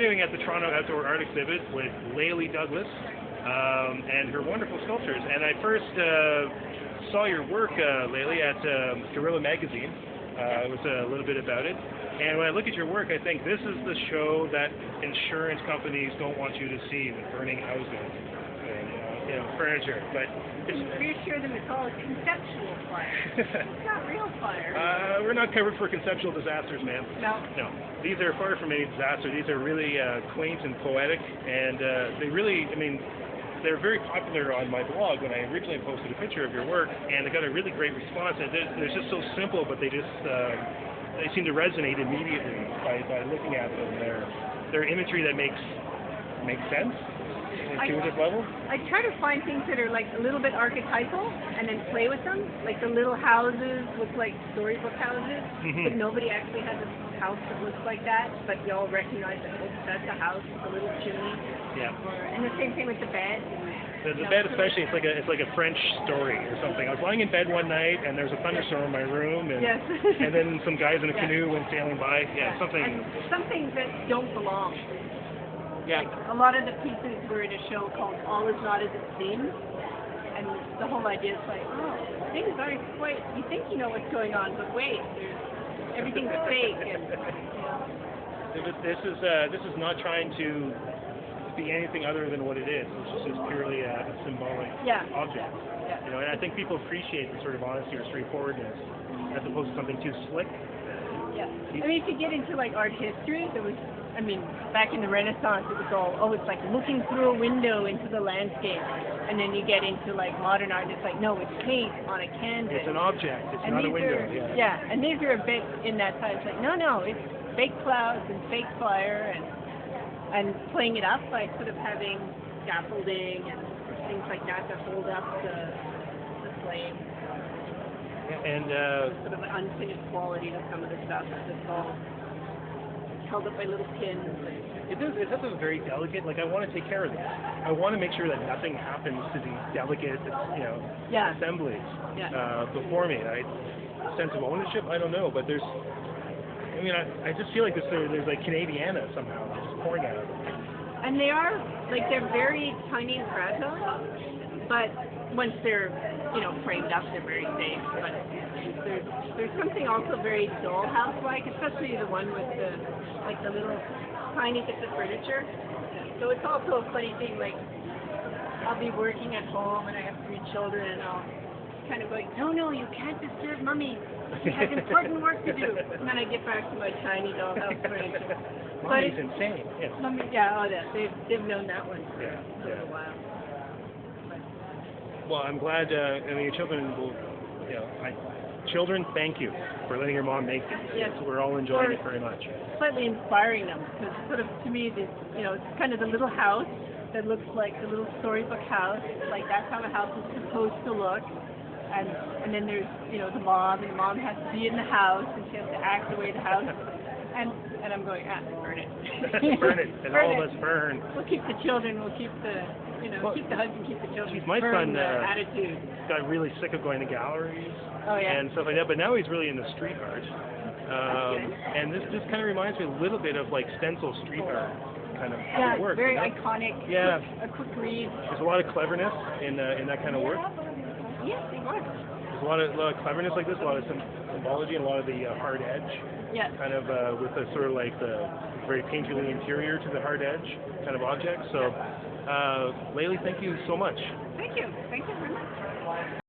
continuing at the Toronto Outdoor Art Exhibit with Laylie Douglas and her wonderful sculptures. And I first saw your work, Laylie, at Gorilla Magazine. It was a little bit about it. And when I look at your work, I think this is the show that insurance companies don't want you to see with burning houses and furniture. But reassure them it's all a conceptual fire. It's not real fire. We're not covered for conceptual disasters, ma'am. No. No. These are far from any disaster. These are really quaint and poetic, and they really, they're very popular on my blog when I originally posted a picture of your work, and I got a really great response. And they're just so simple, but they just they seem to resonate immediately by looking at them. They're imagery that makes sense. Intuitive level? I try to find things that are like a little bit archetypal and then play with them. Like the little houses look like storybook houses, but nobody actually has a house that looks like that, but you all recognize that that's a house with a little chimney. Yeah. And the same thing with the bed. The bed especially, it's like a French story or something. I was lying in bed one night and there's a thunderstorm in my room, and yes. and then some guys in a canoe went sailing by. Yeah, something. And some things that don't belong. Yeah. Like a lot of the pieces were in a show called All Is Not As It Seems, and the whole idea is like, oh, things aren't quite, you think you know what's going on, but wait, everything's fake. And, This is not trying to be anything other than what it is. It's just purely a symbolic object. Yeah. And I think people appreciate the sort of honesty or straightforwardness as opposed to something too slick. Yeah. If you get into like art history, there was, back in the Renaissance, it was all, it's like looking through a window into the landscape. And then you get into like modern art, and it's like, no, it's paint on a canvas. It's an object, it's not a window. And these are a bit in that time. It's like, no, it's fake clouds and fake fire, and playing it up by sort of having scaffolding and things like that to hold up the flame. And sort of an unfinished quality to some of the stuff. It's all held up by little pins. It does very delicate. Like, I want to take care of this. I want to make sure that nothing happens to these delicate, assemblies before me. Sense of ownership, I don't know, but there's. I just feel like there's like Canadiana somehow just pouring out of them. And they're very tiny and fragile, but once they're framed up, they're very safe. But there's something also very dollhouse-like, especially the one with the little tiny bits of furniture. So it's also a funny thing. Like, I'll be working at home and I have 3 children, and I'll kind of go, no, you can't disturb Mummy. She has important work to do. And then I get back to my tiny dollhouse furniture. Mummy's insane. Yes. Mummy, they've known that one for a while. Well, I'm glad. Your children will. Children, thank you for letting your mom make these. Yes. We're all enjoying it very much. Slightly inspiring them, because sort of to me, it's kind of the little house that looks like the little storybook house. Like that's how a house is supposed to look. And then there's the mom, and the mom has to be in the house, and she has to act the way the house. And I'm going, burn it. Burn it, and all of us burn. We'll keep the children. We'll keep the keep the husband, keep the children. My son attitude. got really sick of going to galleries and stuff like that, but now he's really into street art. And this kind of reminds me a little bit of like stencil street art kind of work. Very iconic. Yeah. A quick read. There's a lot of cleverness in that kind of work. Yes, it was. There's a lot of cleverness like this, a lot of symbology, and a lot of the hard edge. Yes. Kind of with the sort of like the very painterly interior to the hard edge kind of object. So, Laylie, thank you so much. Thank you. Thank you very much.